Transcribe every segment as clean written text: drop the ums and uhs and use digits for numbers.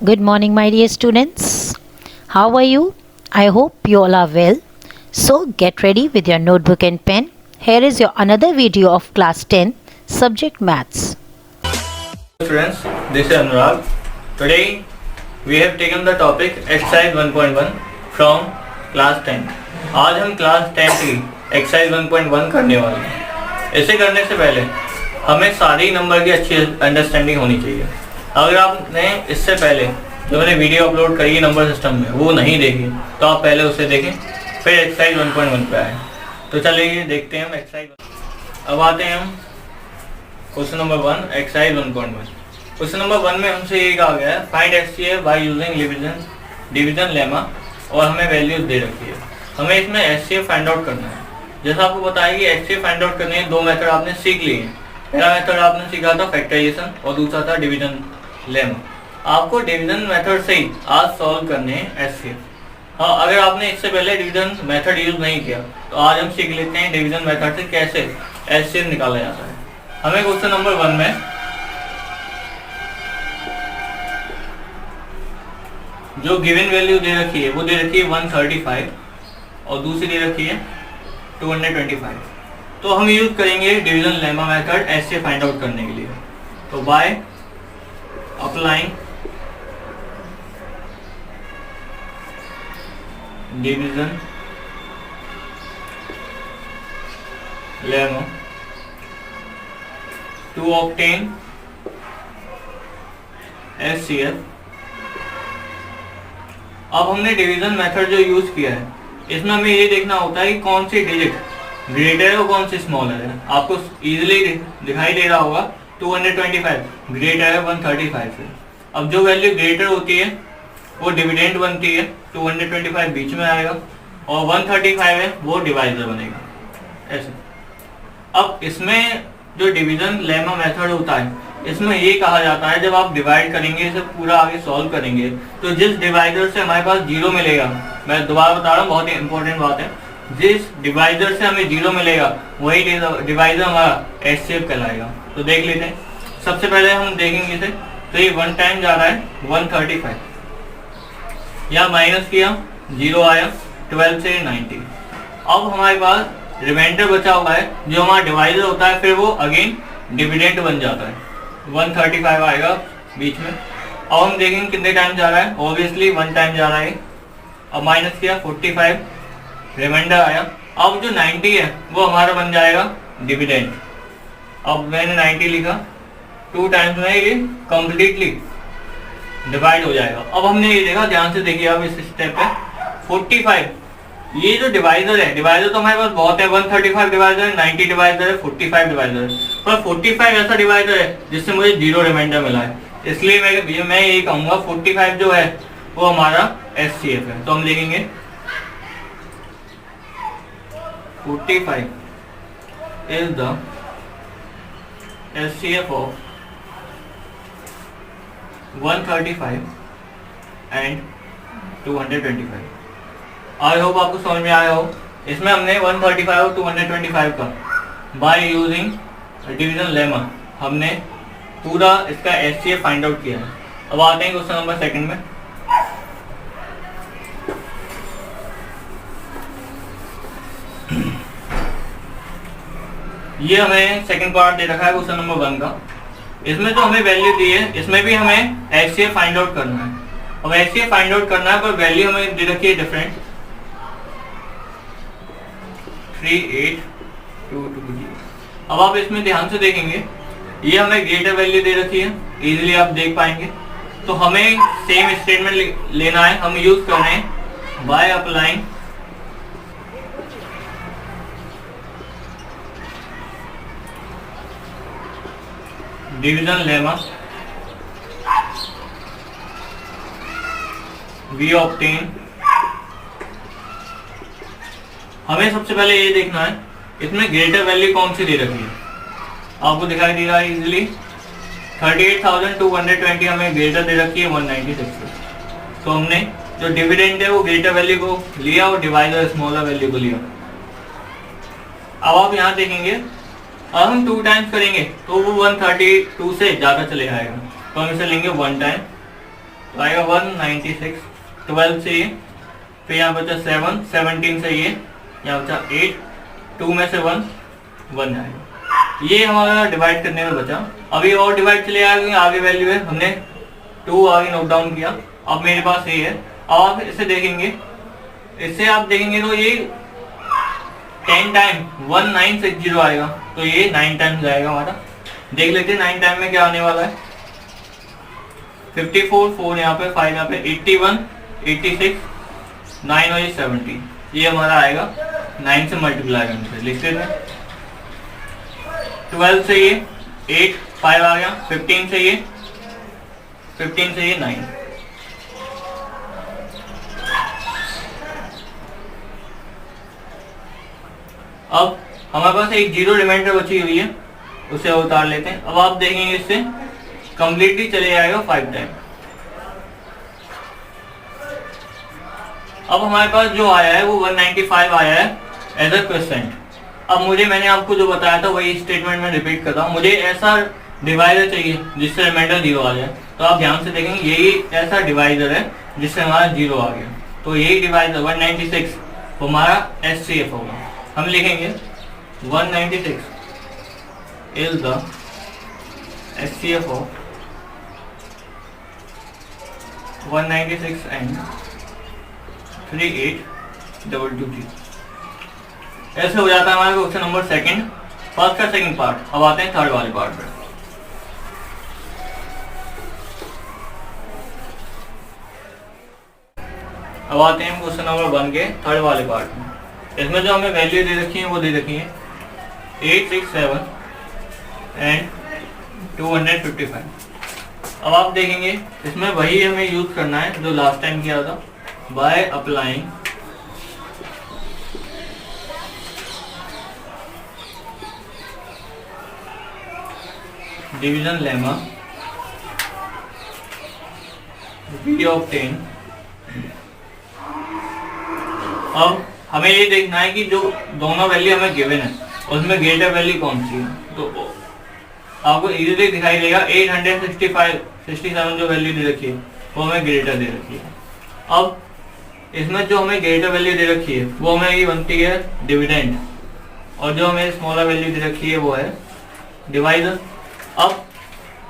Good morning, my dear students. How are you? I hope you all are well. So get ready with your notebook and pen. Here is your another video of class 10 subject maths. Students, this is Anurag. Today we have taken the topic exercise 1.1 from class 10. आज हम class 10 की exercise 1.1 करने वाले हैं। इसे करने से पहले हमें सारी नंबर की अच्छी अंडरस्टैंडिंग होनी चाहिए। अगर आपने इससे पहले जो मैंने वीडियो अपलोड करी है नंबर सिस्टम में वो नहीं देखी तो आप पहले उसे देखें, फिर एक्सरसाइज 1.1 पे आए। तो चलिए देखते हैं हम एक्सरसाइज। अब आते हैं हम question number 1 exercise 1.1। Question number 1 में हमसे ये कहा गया है find HCF by using division lemma, और हमें वैल्यूज दे रखी है। हमें इसमें एचसीएफ फाइंड आउट करना है। जैसा आपको बताया कि एचसीएफ फाइंड आउट करने के दो मेथड आपने सीख लिए हैं। पहला मेथड आपने सीखा था फैक्टराइजेशन और दूसरा था डिवीजन लेमा। आपको डिवीजन मेथड से ही आज सॉल्व करने हैं एचसीएफ। हाँ, अगर आपने इससे पहले डिवीजन मेथड यूज नहीं किया तो आज हम सीख लेते हैं डिवीजन मेथड से कैसे एचसीएफ निकाला जाता है। हमें क्वेश्चन नंबर 1 में जो गिवन वैल्यू दे रखी है वो दे रखी है 135 और दूसरी दे रखी है 225। तो हम यूज करेंगे division lemma method HCF find out करने के लिए। तो by applying division lemma to obtain HCF. अब हमने डिवीजन मेथड जो यूज किया है इसमें हमें ये देखना होता है कि कौन सी डिजिट ग्रेटर है और कौन सी स्मॉलर है। आपको इजीली दिखाई दे रहा होगा 225 ग्रेटर है 135 से। अब जो वैल्यू ग्रेटर होती है वो डिविडेंड बनती है, 225 बीच में आएगा और 135 है वो डिवाइजर बनेगा ऐसे। अब इसमें जो डिवीजन लेमा मेथड होता है इसमें ये कहा जाता है जब आप डिवाइड करेंगे इसे पूरा आगे सॉल्व करेंगे तो जिस डिवाइजर से हमारे पास जीरो मिलेगा, मैं दोबारा बता रहा हूँ बहुत ही इंपॉर्टेंट बात है, जिस डिवाइजर से हमें जीरो मिलेगा वही डिवाइजर हमारा एचसीएफ कहलाएगा। तो देख लेते हैं। सबसे पहले हम देखेंगे इसे, तो ये 1 टाइम जा रहा है 135, यहाँ माइनस किया 0 आया 12 से 90। अब हमारे पास रिमाइंडर बचा हुआ है जो हमारा डिवाइजर होता है, फिर वो अगेन डिविडेंड बन जाता है 135 आएगा बीच में। अब हम देखेंगे कितने टाइम जा रहा है, ऑब्वियसली 1 टाइम जा रहा है। अब माइनस किया 45 रिमाइंडर आया। अब जो 90 है वो हमारा बन जाएगा डिविडेंड। अब मैंने 90 लिखा, 2 टाइम्स में ये कंप्लीटली डिवाइड हो जाएगा। अब हमने ये देखा, ध्यान से देखिए अब इस स्टेप पे 45, ये जो डिवाइजर है, डिवाइजर तो हमारे पास बहुत है, 135 डिवाइजर है, 90 डिवाइजर है, 45 डिवाइजर है, पर 45 ऐसा डिवाइजर है जिससे मुझे 0 रिमाइंडर मिला है। इसलिए मैं यही कहूंगा 45 जो है वो हमारा एचसीएफ है। तो हम लिखेंगे 45 is the HCF of 135 and 225। I hope आपको समझ में आया हो। इसमें हमने 135 और 225 का बाय यूजिंग डिवीजन लेमा हमने पूरा इसका एचसीएफ फाइंड आउट किया है। अब आते हैं क्वेश्चन नंबर 2 में। ये हमें सेकंड पार्ट दे रखा है क्वेश्चन नंबर 1 का। इसमें जो हमें वैल्यू दी है इसमें भी हमें एचसीएफ फाइंड आउट करना है। अब एचसीएफ फाइंड आउट करना है पर वैल्यू हमें दे रखी है डिफरेंट 3822। अब आप इसमें ध्यान से देखेंगे, ये हमें ग्रेटर वैल्यू दे रखी है, इजीली आप देख पाएंगे। तो हमें सेम स्टेटमेंट लेना है, हम यूज कर रहे हैं by applying division lemma we obtain. हमें सबसे पहले ये देखना है इसमें ग्रेटर वैल्यू कौन सी दे रखी है। आपको दिखाई दे रहा है इजीली 38,220 हमें ग्रेटर दे रखी है 196। तो हमने जो डिविडेंड है वो ग्रेटर वैल्यू को लिया और डिवाइजर स्मॉलर वैल्यू को लिया। अब आप यहाँ देखेंगे अब हम 2 टाइम्स करेंगे तो वो 132 से ज़्यादा चले आएगा, तो हम इसे लेंगे 1 टाइम तो आएगा 196। 12 से ये, फिर यहाँ बचा 7, 17 से ये, यहाँ बचा 8, 2 में से 1 आएगा। ये हमारा डिवाइड करने में बचा। अभी और डिवाइड चले आएंगे, आगे वैल्यू है, हमने 2 आगे नोट डाउन किया। अब मेरे पास ये है। अब आप इसे देखेंगे, इससे आप देखेंगे तो ये 10 टाइम 1960 आएगा, तो ये 9 टाइम्स आएगा हमारा। देख लेते हैं 9 टाइम में क्या आने वाला है। 54, 4 यहाँ पे, 5 यहाँ पे, 81, 86, 9 और ये 70, ये हमारा आएगा 9 से मल्टीप्लाई करने से। लिख लेते हैं। 12 से ये 8, 5 आ गया, 15 से ये 9। अब हमारे पास एक जीरो रिमाइंडर बची हुई है, उसे उतार लेते हैं। अब आप देखेंगे इससे कंप्लीटली चले जाएगा 5 टाइम। अब हमारे पास जो आया है वो 195 आया है एज अ क्वेश्चन। अब मैंने आपको जो बताया था वही स्टेटमेंट में रिपीट कर रहा हूँ। मुझे ऐसा डिवाइजर चाहिए जिससे रिमाइंडर 0 आ जाए। तो आप ध्यान से देखेंगे, यही ऐसा डिवाइजर है जिससे हमारा 0 आ गया। तो यही डिवाइजर 196 वो हमारा SCF होगा। हम लिखेंगे 196 is the SCF of 196 and 38223। ऐसे हो जाता है हमारा क्वेश्चन नंबर सेकंड, फर्स्ट का सेकंड पार्ट। अब आते हैं थर्ड वाले पार्ट पे। अब आते हैं क्वेश्चन नंबर 1 के थर्ड वाले पार्ट में। इसमें जो हमें वैल्यू दे रखी है वो दे रखी है 867 एंड 255। अब आप देखेंगे इसमें वही हमें यूज करना है जो लास्ट टाइम किया था, by applying division lemma we obtain. अब हमें ये देखना है कि जो दोनों वैल्यू हमें गिवन है उसमें ग्रेटर वैल्यू कौन सी है। तो आपको इजीली दिखाई देगा 867 जो वैल्यू दे रखी है वो हमें ग्रेटर दे रखी है। अब इसमें जो हमें ग्रेटर वैल्यू दे रखी है वो हमें ये बनती है डिविडेंड, और जो हमें स्मॉलर वैल्यू दे रखी है वो है डिवाइजर। अब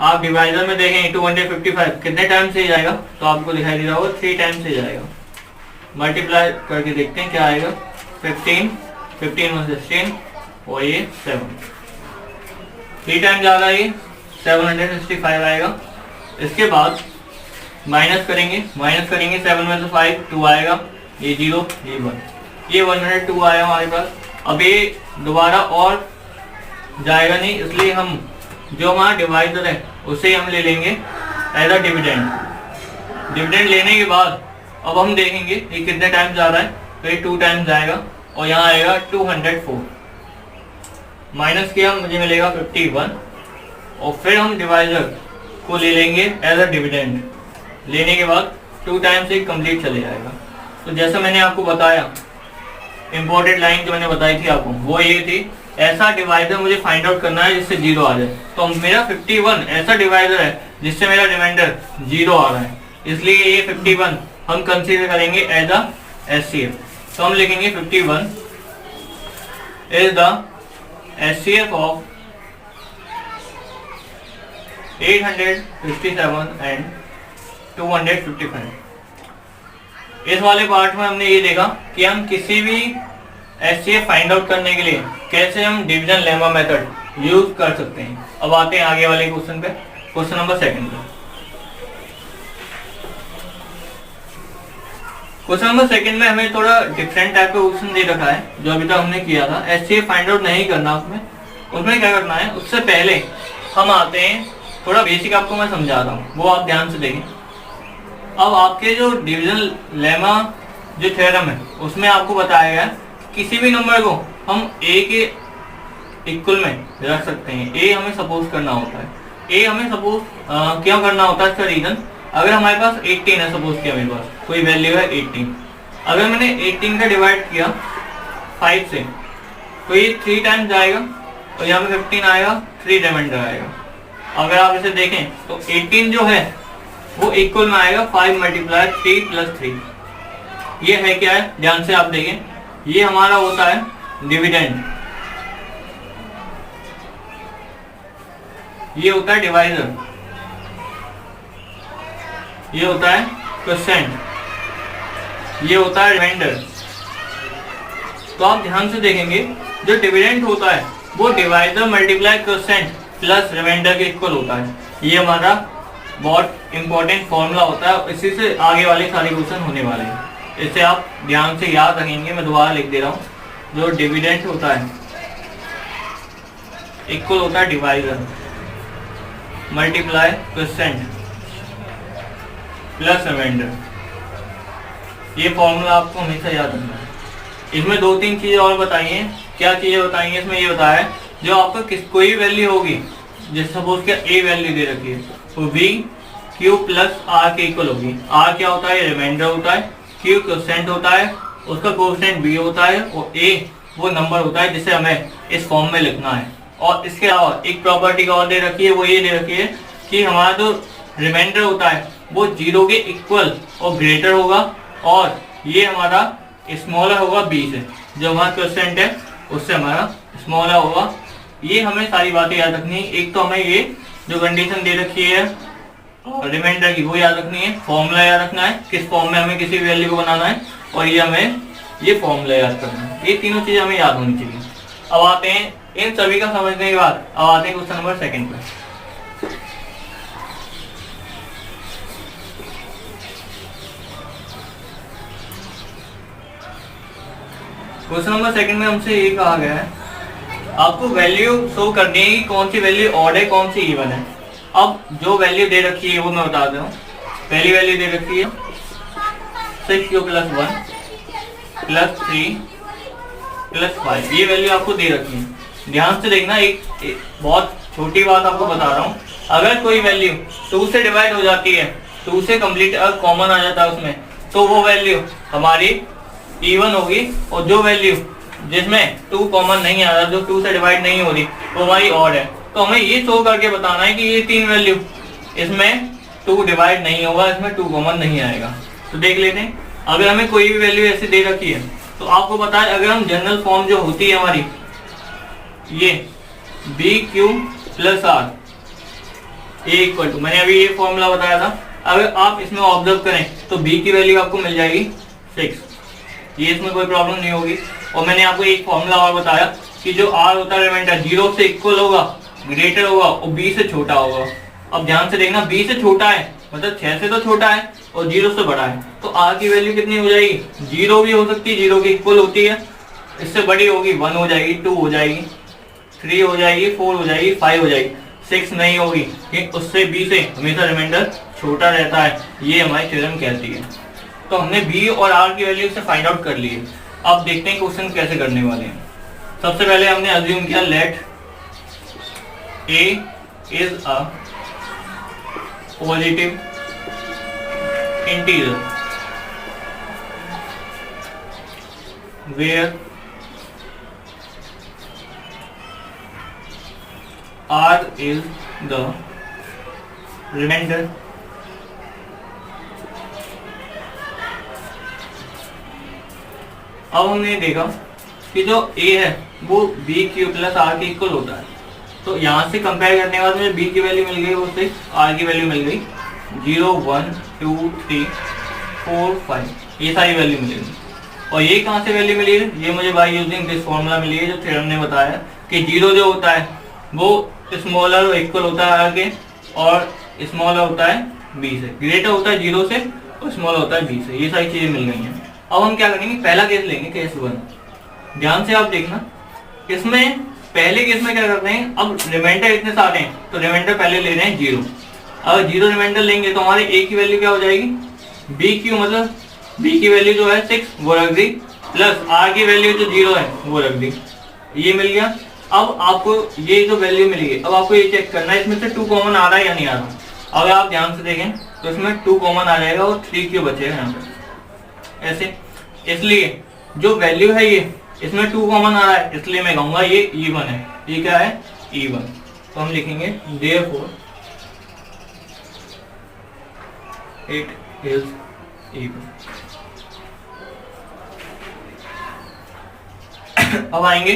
आप डिवाइजर में देखें 255 कितने टाइम से जाएगा, तो आपको दिखाई दे रहा होगा 3 टाइम से जाएगा। मल्टीप्लाई करके देखते हैं क्या आएगा। 15 में 16 और ये 7, 3 टाइम ज़्यादा, ये 765 आएगा। इसके बाद माइनस करेंगे 7 में से 5, 2 आएगा, ये 0, ये 1, ये 102 आया हमारे पास। अब ये दोबारा और जाएगा नहीं, इसलिए हम जो हमारा डिवाइजर है उसे हम ले लेंगे एज अ डिविडेंड। डिविडेंड लेने के बाद अब हम देखेंगे ये कितने टाइम जा रहा है, तो ये 2 टाइम जाएगा और यहाँ आएगा 204। माइनस किया मुझे मिलेगा 51, और फिर हम डिवाइजर को ले लेंगे एज अ डिविडेंड। लेने के बाद 2 टाइम से कंप्लीट चले जाएगा। तो जैसा मैंने आपको बताया, इंपॉर्टेंट लाइन जो मैंने बताई थी आपको वो ये थी, ऐसा डिवाइजर मुझे फाइंड आउट करना है जिससे 0 आ जाए। तो मेरा 51 ऐसा डिवाइजर है जिससे मेरा रिमाइंडर 0 आ रहा है, इसलिए ये 51 हम कंसीडर करेंगे एज अ SCF। तो हम लिखेंगे 51 is the SCF of 857 and 255। इस वाले पार्ट में हमने ये देखा कि हम किसी भी SCF फाइंड आउट करने के लिए कैसे हम डिवीजन लेमा मेथड यूज कर सकते हैं। अब आते हैं आगे वाले क्वेश्चन पे, क्वेश्चन नंबर 2 पे। क्वेश्चन नंबर 2 में हमें थोड़ा डिफरेंट टाइप का क्वेश्चन दे रखा है जो अभी तक हमने किया था। SCF फाइंड आउट नहीं करना उसमें क्या करना है, उससे पहले हम आते हैं, थोड़ा बेसिक आपको मैं समझा रहा हूँ, वो आप ध्यान से देखें। अब आपके जो डिवीजन लेमा जो थ्योरम है उसमें आपको बताया गया किसी भी नंबर को हम A के इक्वल में रख सकते हैं। A हमें सपोज करना होता है, A हमें सपोज क्यों करना होता है, इसका रीजन, अगर हमारे पास 18 है, सपोज किया मेरे पास कोई वैल्यू है 18, अगर मैंने 18 का डिवाइड किया 5 से तो ये 3 टाइम्स जाएगा और यहाँ पे 15 आएगा, 3 रिमाइंडर आएगा। अगर आप इसे देखें तो 18 जो है वो इक्वल में आएगा 5 मल्टीप्लाई 3 प्लस 3। ये है क्या है, ध्यान से आप देखें, ये हमारा होता है डिविडेंड, ये होता है डिवाइजर, ये होता है क्वोशिएंट, ये होता है रिमाइंडर। तो आप ध्यान से देखेंगे जो डिविडेंड होता है वो divisor multiply quotient plus remainder के इक्वल होता है। ये हमारा बहुत इंपॉर्टेंट फॉर्मूला होता है, इसी से आगे वाले सारे क्वेश्चन होने वाले हैं। इसे आप ध्यान से याद रखेंगे, मैं दोबारा लिख दे रहा हूँ। जो डिविडेंड होता है इक्वल होता है divisor multiply quotient plus remainder. ये फॉर्मूला आपको हमेशा याद रखना है। इसमें 2-3 चीजें और बताई हैं। क्या चीजें बताई हैं इसमें, ये बताया है जो आपका कोई वैल्यू होगी, जैसे सपोज क्या ए वैल्यू दे रखी है, तो वी क्यू प्लस आर के इक्वल होगी। आर क्या होता है, रिमाइंडर होता है, क्यू क्वोशिएंट होता है, उसका क्वोशिएंट बी होता है, और ए वो नंबर होता है जिसे हमें इस फॉर्म में लिखना है। और इसके अलावा एक प्रॉपर्टी और दे रखी है, वो ये दे रखी है कि हमारा जो रिमाइंडर होता है वो 0 के इक्वल और ग्रेटर होगा, और ये हमारा स्मॉलर होगा बी से, जो हमारा क्वोशिएंट है उससे हमारा स्मॉलर होगा। ये हमें सारी बातें याद रखनी है। एक तो हमें ये जो कंडीशन दे रखी है रिमाइंडर की वो याद रखनी है, फॉर्मूला याद रखना है किस फॉर्म में हमें किसी वैल्यू को बनाना है, और ये हमें ये फॉर्मूला याद करना है। ये तीनों चीजें हमें याद होनी चाहिए। अब आते हैं इन सभी का समझने के बाद, अब आते हैं क्वेश्चन नंबर 2 पे। क्वेश्चन नंबर 2 में हमसे ये कहा गया है आपको वैल्यू शो करनी है कि कौन सी वैल्यू ऑड है कौन सी इवन है। अब जो वैल्यू दे रखी है वो मैं बता दे रहा हूँ। पहली वैल्यू दे रखी है 6q + 1 + 3 + 5, ये वैल्यू आपको दे रखी है। ध्यान से देखना, एक बहुत छोटी बात आपको बता रहा हूँ। अगर कोई वैल्यू 2 से डिवाइड हो जाती है, 2 से कंप्लीट अगर कॉमन आ जाता है उसमें, तो वो वैल्यू हमारी इवन होगी, और जो वैल्यू जिसमें 2 कॉमन नहीं आ रहा, जो 2 से डिवाइड नहीं हो रही, वो हमारी ऑड है। तो हमें ये शो करके बताना है कि ये 3 वैल्यू इसमें 2 डिवाइड नहीं होगा, इसमें 2 कॉमन नहीं आएगा। तो देख लेते हैं, अगर हमें कोई भी वैल्यू ऐसे दे रखी है तो आपको पता है अगर हम जनरल फॉर्म जो होती है हमारी ये BQ + R A = मैंने अभी ये फॉर्मूला बताया था। अगर आप इसमें ऑब्जर्व करें तो B की वैल्यू आपको मिल जाएगी 6, ये इसमें कोई प्रॉब्लम नहीं होगी। और मैंने आपको एक फॉर्मूला और बताया कि जो R होता है रिमाइंडर 0 से इक्वल होगा, ग्रेटर होगा, और B से छोटा होगा। अब ध्यान से देखना, B से छोटा है मतलब 6 से तो छोटा है और 0 से बड़ा है, तो R की वैल्यू कितनी हो जाएगी, 0 भी हो सकती है, 0 के इक्वल होती है, इससे बड़ी होगी 1 हो जाएगी, 2 हो जाएगी, 3 हो जाएगी, 4 हो जाएगी, 5 हो जाएगी, 6 नहीं होगी, उससे B से हमेशा रिमाइंडर छोटा रहता है। ये हमारी थ्योरम कहती है। तो हमने B और R की वैल्यू से फाइंड आउट कर ली है। अब देखते हैं क्वेश्चन कैसे करने वाले हैं। सबसे पहले हमने अज्यूम किया let A is a positive integer where R is the remainder अब हमने देखा कि जो A है वो BQ + R के इक्वल होता है। तो यहाँ से कंपेयर करने के बाद मुझे B की वैल्यू मिल गई, उससे R की वैल्यू मिल गई 0, 1, 2, 3, 4, 5, ये सारी वैल्यू मिलेगी। और ये कहाँ से वैल्यू मिली है, ये मुझे बाय यूजिंग दिस फॉर्मूला मिली है, जो थ्योरम ने बताया कि 0 जो होता है वो स्मॉलर और इक्वल होता है R के, और स्मॉलर होता है B से, ग्रेटर होता है 0 से और स्मॉलर होता है B से। ये सारी चीजें मिल गई हैं। अब हम क्या करेंगे, पहला केस लेंगे, केस 1। ध्यान से आप देखना, इसमें पहले केस में क्या करते हैं, अब रिमाइंडर इतने सारे हैं तो रिमाइंडर पहले ले रहे हैं 0। अगर 0 रिमाइंडर लेंगे तो हमारे A की वैल्यू क्या हो जाएगी, BQ मतलब B की वैल्यू जो है 6 वो रख दी, प्लस R की वैल्यू जो 0 है वो रख दी, ये मिल गया। अब आपको ये जो वैल्यू मिली है, अब आपको ये चेक करना है इसमें से 2 कॉमन आ रहा है या नहीं आ रहा। अगर आप ध्यान से देखें तो इसमें 2 कॉमन आ जाएगा और 3 क्यों बचेगा यहाँ पे ऐसे, इसलिए जो वैल्यू है ये इसमें 2 कॉमन आ रहा है, इसलिए मैं कहूंगा ये इवन है। ये क्या है, इवन। तो हम लिखेंगे therefore इट इज इवन। अब आएंगे,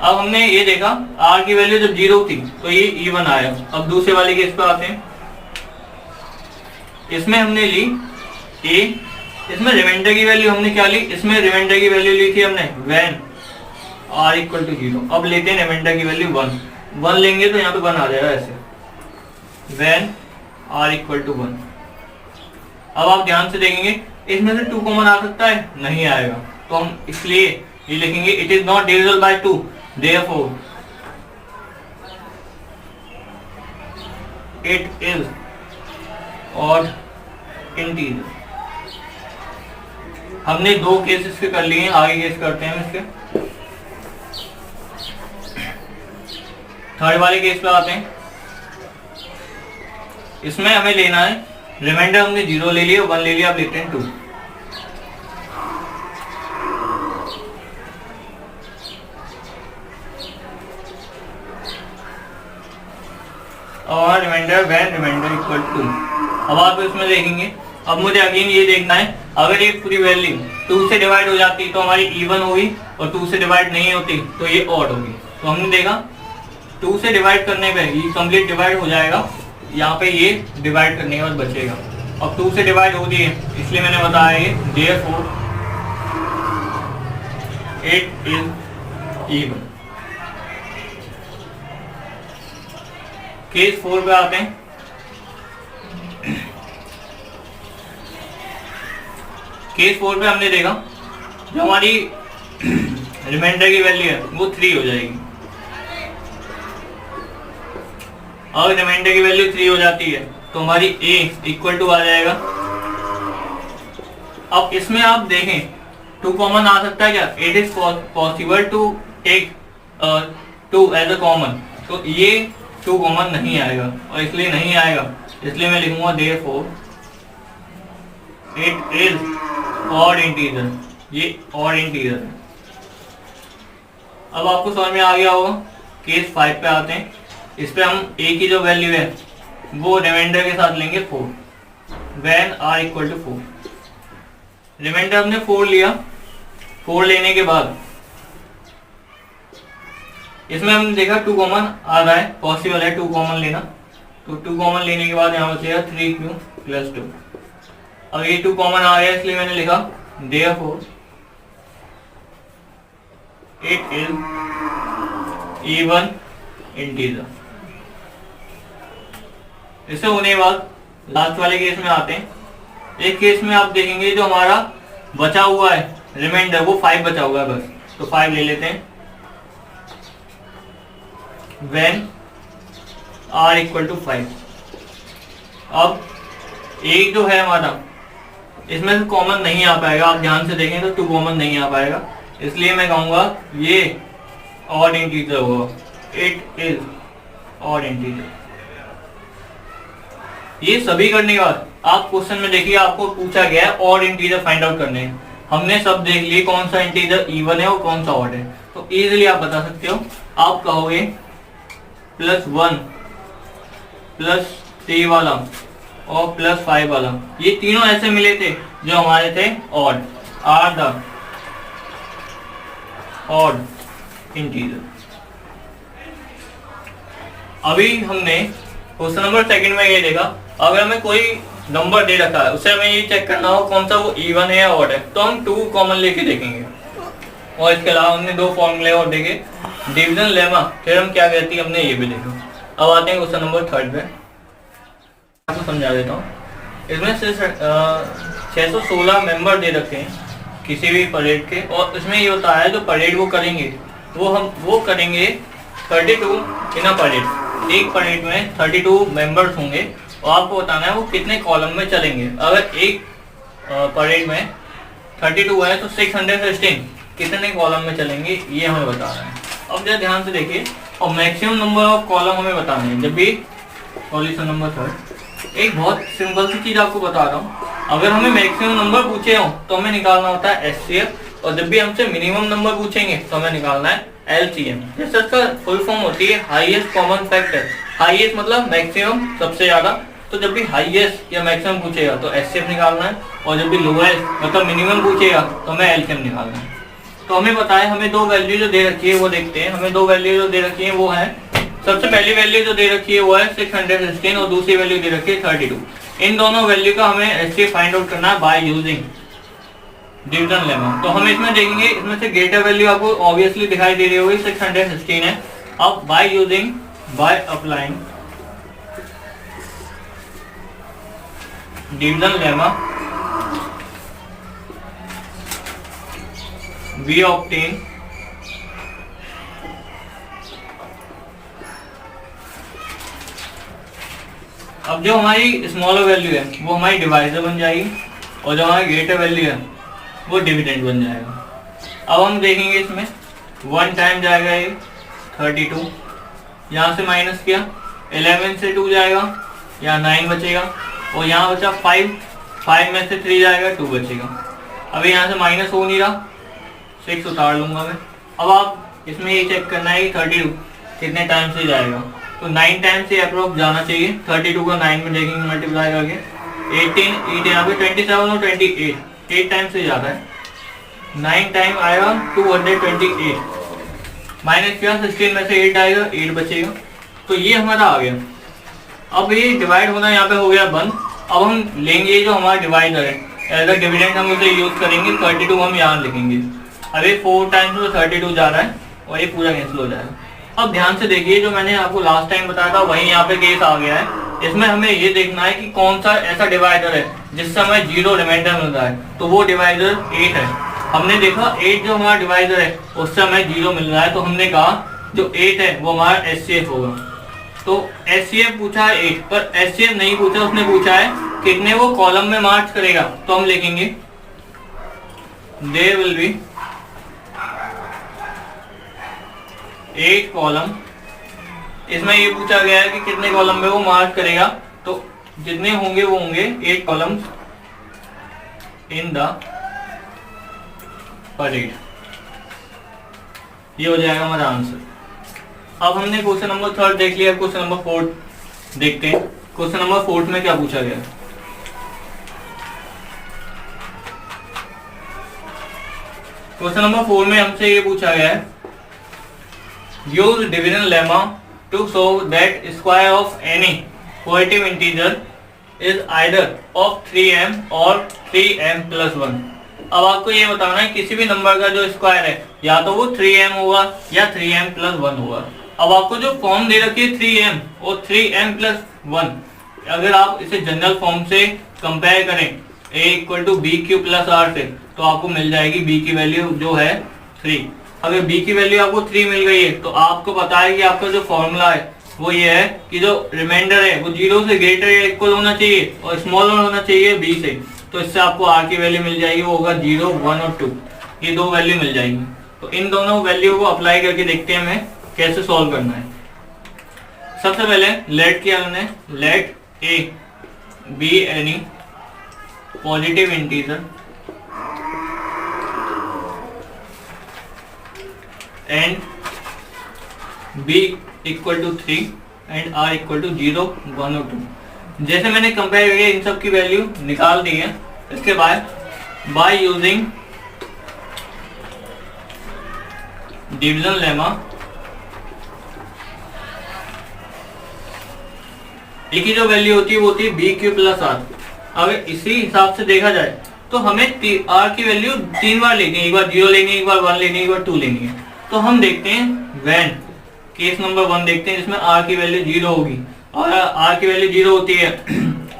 अब हमने ये देखा r की वैल्यू जब 0 थी तो ये इवन आया। अब दूसरे वाले केस पे आते हैं, इसमें हमने ली a, इसमें रिमाइंडर की वैल्यू हमने क्या ली, इसमें रिमाइंडर की वैल्यू ली थी हमने व्हेन r इक्वल टू 0। अब लेते हैं रिमाइंडर की वैल्यू 1 लेंगे तो यहाँ पे 1 आ जाएगा ऐसे, व्हेन r इक्वल टू 1। अब आप ध्यान से देखेंगे इसमें से 2 कॉमन आ सकता है, नहीं आएगा, तो हम इसलिए ये लिखेंगे it is not divisible by 2, therefore it is odd integer. हमने 2 केस इसके कर लिए हैं, आगे केस करते हैं इसके। थर्ड वाले केस पे आते हैं, इसमें हमें लेना है रिमाइंडर, हमने 0 ले लिया, 1 ले लिया, अब लेते हैं 2। और remainder when remainder equal to. अब आप इसमें देखेंगे, अब मुझे अगेन ये देखना है अगर ये पूरी वैल्यू 2 से डिवाइड हो जाती तो हमारी इवन होगी, और 2 से डिवाइड नहीं होती तो ये ऑड होगी। तो हमने देखा 2 से डिवाइड करने पे ये कंप्लीट डिवाइड हो जाएगा, यहाँ पे ये डिवाइड करने के बाद बचेगा। अब 2 से डिवाइड हो रही है इसलिए मैंने बताया ये therefore it is even. Case 4 पे आते हैं, केस 4 पे हमने देखा जो हमारी रिमाइंडर की वैल्यू है वो 3 हो जाएगी। और रिमाइंडर की वैल्यू 3 हो जाती है तो हमारी a इक्वल टू आ जाएगा। अब इसमें आप देखें 2 कॉमन आ सकता है क्या, it is possible to take 2 as a common, तो ये 2 कॉमन नहीं आएगा, और इसलिए नहीं आएगा इसलिए मैं लिखूंगा therefore it is odd integer, ये ऑड इंटीजर है। अब आपको समझ में आ गया होगा। केस 5 पे आते हैं, इस पे हम a की जो वैल्यू है वो रिमाइंडर के साथ लेंगे 4, when r equal to 4। Remainder हमने 4 लिया, 4 लेने के बाद इसमें हमने देखा 2 कॉमन आ रहा है, पॉसिबल है 2 कॉमन लेना, तो 2 कॉमन लेने के बाद यहाँ बचेगा 3q प्लस 2। अब ये 2 कॉमन आ गया इसलिए मैंने लिखा therefore it is even integer. इससे होने के बाद लास्ट वाले केस में आते हैं। एक केस में आप देखेंगे जो हमारा बचा हुआ है रिमाइंडर वो 5 बचा हुआ है बस, तो 5 ले लेते हैं व्हेन r इक्वल टू 5। अब एक जो है हमारा इसमें से कॉमन नहीं आ पाएगा, आप ध्यान से देखें तो 2 कॉमन नहीं आ पाएगा, इसलिए मैं कहूंगा ये ऑड इंटीजर होगा, इट इज ऑड इंटीजर। ये सभी करने के बाद आप क्वेश्चन में देखिए आपको पूछा गया है ऑड इंटीजर फाइंड आउट करने हैं। हमने सब देख लिए कौन सा इंटीजर इवन है और कौन सा ऑड है, तो इजीली आप बता सकते हो। आप कहोगे +1 +3 वाला और +5 वाला, ये तीनों ऐसे मिले थे जो हमारे थे odd, are the odd integer. अभी हमने क्वेश्चन नंबर 2 में ये देखा अगर हमें कोई नंबर दे रखा है उससे हमें ये चेक करना हो कौन सा वो इवन है या ऑड है, तो हम 2 कॉमन लेके देखेंगे। और इसके अलावा हमने 2 फॉर्मूले और देखे, डिवीजन लेमा थ्योरम क्या कहती है हमने ये भी देखा। अब आते हैं क्वेश्चन नंबर 3 पे, आपको समझा देता हूँ। इसमें से 616 मेंबर दे रखे हैं किसी भी परेड के, और इसमें ये होता है जो परेड वो करेंगे वो करेंगे 32 इन अ परेड। एक परेड में 32 मेंबर्स होंगे और आपको बताना है वो कितने कॉलम में चलेंगे। अगर एक परेड में 32 है तो 616 कितने कॉलम में चलेंगे ये हमें बताना है। अब जरा ध्यान से देखिए, और मैक्सिमम नंबर ऑफ कॉलम हमें बताने हैं। जब भी सॉल्यूशन नंबर 3 एक बहुत सिंपल सी चीज आपको बता रहा हूँ, अगर हमें मैक्सिमम नंबर पूछे हो तो हमें निकालना होता है HCF, और जब भी हमसे मिनिमम नंबर पूछेंगे तो हमें निकालना है LCM। जैसे इसका फुल फॉर्म होती है हाईएस्ट कॉमन फैक्टर। हाईएस्ट मतलब मैक्सिमम सबसे ज्यादा, तो जब भी हाईएस्ट या मैक्सिमम पूछेगा तो एचसीएफ निकालना है, और जब भी लोएस्ट मतलब मिनिमम पूछेगा तो हमें एलसीएम निकालना है। तो हमें पता है, हमें दो वैल्यू जो दे रखी है वो देखते हैं। हमें दो वैल्यू जो दे रखी है वो है, सबसे पहली वैल्यू जो दे रखी है वो है 616 और दूसरी वैल्यू दे रखी है 32। इन दोनों वैल्यू का हमें एचसीएफ फाइंड आउट करना है बाय यूजिंग डिवीजन लेमा। तो हम इसमें देखेंगे, इसमें से ग्रेटर वैल्यू आपको ऑब्वियसली दिखाई दे रही होगी 616 है। अब by applying division lemma we obtain अब जो हमारी स्मॉलर वैल्यू है वो हमारी डिवाइजर बन जाएगी, और जो हमारी ग्रेटर वैल्यू है वो डिविडेंड बन जाएगा। अब हम देखेंगे इसमें 1 टाइम जाएगा ये 32, यहाँ से माइनस किया 11 से 2 जाएगा, यहाँ 9 बचेगा, और यहाँ बचा 5 में से 3 जाएगा 2 बचेगा। अभी यहाँ से माइनस हो नहीं रहा, 6 उतार लूंगा मैं। अब आप इसमें ये चेक करना है कि 32 कितने टाइम से जाएगा, तो 9 टाइम से अप्रोक्स जाना चाहिए। 32 को 9 में देखेंगे मल्टीप्लाई करके, 8 यहाँ पे 27 और 28 8 टाइम से जाता है। 9 टाइम आएगा 228, माइनस किया 16 में से 8 आएगा, 8 बचेगा। तो ये हमारा आ गया। अब ये डिवाइड होना यहाँ पे हो गया बंद। अब हम लेंगे जो हमारा डिवाइडर है, एज अ डिविडेंड हम उसे यूज करेंगे। 32 हम यहाँ लिखेंगे। अब ये 4 टाइम्स में 32 जा रहा है और ये पूरा कैंसिल हो जाएगा। अब ध्यान से देखिए, जो मैंने आपको लास्ट टाइम बताया था वही यहाँ पे केस आ गया है। इसमें हमें ये देखना है कि कौन सा ऐसा डिवाइडर है जिस समय 0 रिमाइंडर मिल रहा है, तो वो डिवाइडर 8 है। हमने देखा 8 जो हमारा डिवाइडर है उससे हमें 0 मिल रहा है, तो हमने कहा जो 8 है वो हमारा एचसीएफ होगा। तो एचसीएफ पूछा है 8, पर एचसीएफ नहीं पूछा, उसने पूछा है कितने वो कॉलम में मार्च करेगा। तो हम लिखेंगे देयर विल बी 8 कॉलम। इसमें ये पूछा गया है कि कितने कॉलम में वो मार्क करेगा, तो जितने होंगे वो होंगे 8 कॉलम्स इन द परेड। ये हो जाएगा हमारा आंसर। अब हमने क्वेश्चन नंबर 3 देख लिया, क्वेश्चन नंबर 4 देखते हैं। क्वेश्चन नंबर 4 में क्या पूछा गया? क्वेश्चन नंबर 4 में हमसे ये पूछा गया है, use division lemma to show that square of any positive integer is either of 3m or 3m plus 1। अब आपको ये बताना है किसी भी नंबर का जो स्क्वायर है या तो वो 3m होगा या 3m plus 1 होगा। अब आपको जो फॉर्म दे रखी है 3m और 3m plus 1, अगर आप इसे जनरल फॉर्म से कंपेयर करें a equal to b q plus r से, तो आपको मिल जाएगी b की वैल्यू जो है 3। अगर b की वैल्यू आपको 3 मिल गई है तो आपको पता है कि आपका जो फॉर्मूला है वो ये है कि जो रिमाइंडर है वो 0 से ग्रेटर या इक्वल होना चाहिए और स्मॉलर होना चाहिए b से। तो इससे आपको r की वैल्यू मिल जाएगी, वो होगा 0, 1 और 2, ये 2 वैल्यू मिल जाएंगी। तो इन दोनों वैल्यू को अप्लाई करके देखते हैं हमें कैसे सॉल्व करना है। सबसे पहले लेट किया हमने, let a be any positive integer and b equal to 3 and r equal to 0, 1 और 2। जैसे मैंने कंपेयर किया इन सब की वैल्यू निकाल दी है। इसके बाद बाय यूजिंग डिवीजन लेमा, एक ही जो वैल्यू होती है वो होती है बी क्यू प्लस आर। अगर इसी हिसाब से देखा जाए तो हमें आर की वैल्यू 3 बार लेनी है, एक बार 0 लेनी है, एक बार 1 लेनी है, एक बार 2 लेनी है। तो हम देखते हैं व्हेन केस नंबर 1 देखते हैं, जिसमें r की वैल्यू 0 होगी और r की वैल्यू 0 होती है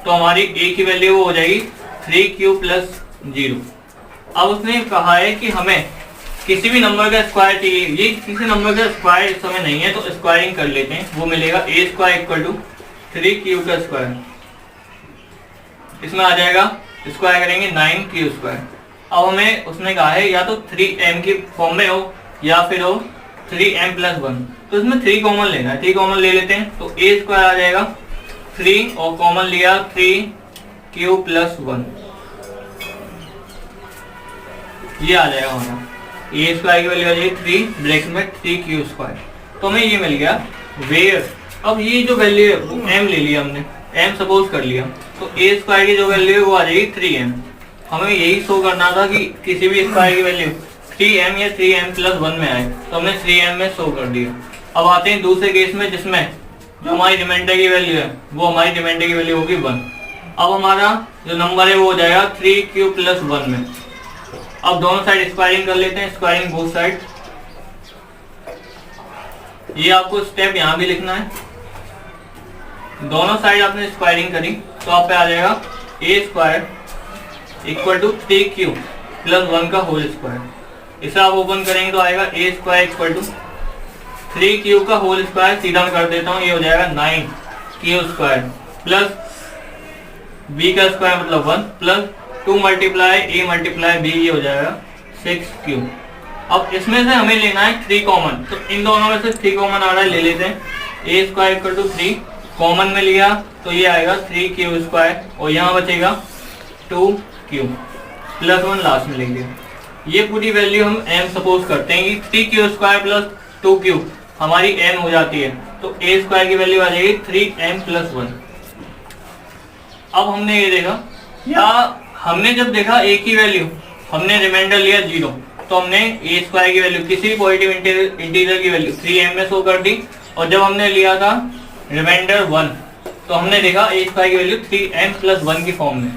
तो हमारी a की वैल्यू वो हो जाएगी 3q प्लस 0। अब उसने कहा है कि हमें किसी भी नंबर का स्क्वायर चाहिए। ये किसी नंबर का स्क्वायर इस समय नहीं है तो स्क्वायरिंग कर लेते हैं। वो मिलेगा a square equal to 3q का स्क्वायर, इसमें आ जाएगा स्क्वायर करेंगे 9q स्क्वायर। अब हमें उसने कहा है या तो 3m की फॉर्म में हो या फिर हो 3m प्लस 1, तो इसमें 3 कॉमन लेना है। 3 कॉमन ले लेते हैं तो a स्क्वायर आ जाएगा 3 और कॉमन लिया 3q प्लस 1, ये आ जाएगा हमारा a स्क्वायर की वैल्यू आ जाएगी 3 ब्रैकेट में 3q स्क्वायर। तो हमें ये मिल गया वेयर। अब ये जो वैल्यू है वो m ले लिया हमने, m सपोज कर लिया, तो a स्क्वायर की जो वैल्यू है वो आ जाएगी 3m। हमें यही शो करना था कि किसी भी स्क्वायर की वैल्यू 3m या 3m प्लस 1 में आए, तो हमने 3m में शो कर दिया। अब आते हैं दूसरे केस में, जिसमें जो हमारी रिमाइंडर की वैल्यू है वो हमारी रिमाइंडर की वैल्यू होगी 1। अब हमारा जो नंबर है वो हो जाएगा 3q प्लस 1 में। अब दोनों साइड स्क्वायरिंग कर लेते हैं, स्क्वायरिंग बोथ साइड। ये आपको स्टेप यहाँ भी लिखना है। दोनों साइड आपने स्क्वायरिंग करी तो आप पे आ जाएगा a square equal to 3q plus 1 का होल स्क्वायर। इसे आप ओपन करेंगे तो आएगा a square equal to 3q का होल स्क्वायर, सीधा मैं कर देता हूँ, ये हो जाएगा 9q स्क्वायर प्लस b का स्क्वायर मतलब 1 plus 2 multiply a multiply b, ये हो जाएगा 6q। अब इसमें से हमें लेना है 3 कॉमन, तो इन दोनों में से 3 कॉमन आ रहा है, ले लेते हैं। a square equal to 3 common में लिया तो ये आएगा 3q स्क्वायर, और यहाँ बचेगा 2q प्लस 1 लास्ट में लिख दिया। ये पूरी वैल्यू हम m सपोज करते हैं कि 3q स्क्वायर प्लस 2q हमारी m हो जाती है, तो a स्क्वायर की वैल्यू आ जाएगी 3m प्लस 1। अब हमने ये देखा, या हमने जब देखा a की वैल्यू, हमने रिमाइंडर लिया 0, तो हमने a स्क्वायर की वैल्यू किसी भी पॉजिटिव इंटीजर की वैल्यू 3m में शो कर दी, और जब हमने लिया था रिमाइंडर 1 तो हमने देखा a स्क्वायर की वैल्यू 3m प्लस 1 की फॉर्म में।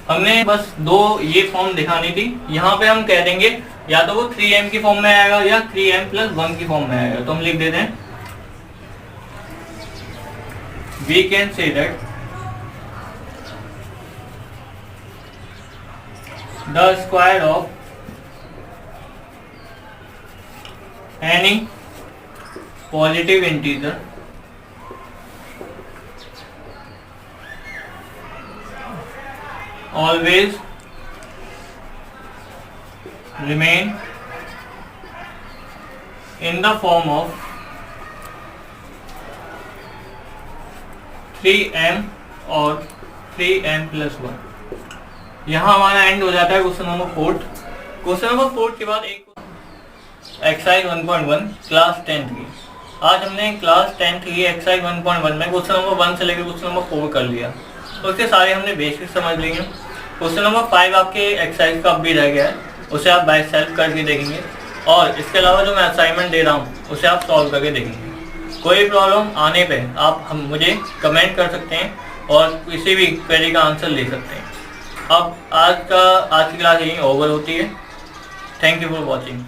हमने बस दो ये फॉर्म दिखानी थी। यहाँ पे हम कह देंगे या तो वो 3m की फॉर्म में आएगा या 3m प्लस 1 की फॉर्म में आएगा, तो हम लिख देते हैं we can say that the square of any positive integer always remain in the form of 3m और 3m प्लस 1। यहाँ हमारा एंड हो जाता है क्वेश्चन नंबर 4। क्वेश्चन नंबर 4 के बाद एक एक्सरसाइज 1.1 क्लास 10th की। आज हमने क्लास 10th की एक्सरसाइज 1.1 में क्वेश्चन नंबर 1 से लेकर क्वेश्चन नंबर 4 कर लिया, तो उसके सारे हमने बेसिक समझ लिए। क्वेश्चन नंबर 5 आपके एक्सरसाइज का अब भी रह गया है, उसे आप बाय सेल्फ करके देखेंगे, और इसके अलावा जो मैं असाइनमेंट दे रहा हूँ उसे आप सॉल्व करके देखेंगे। कोई प्रॉब्लम आने पे आप मुझे कमेंट कर सकते हैं और किसी भी क्वेरी का आंसर ले सकते हैं। अब आज की क्लास यहीं ओवर होती है। Thank you for watching.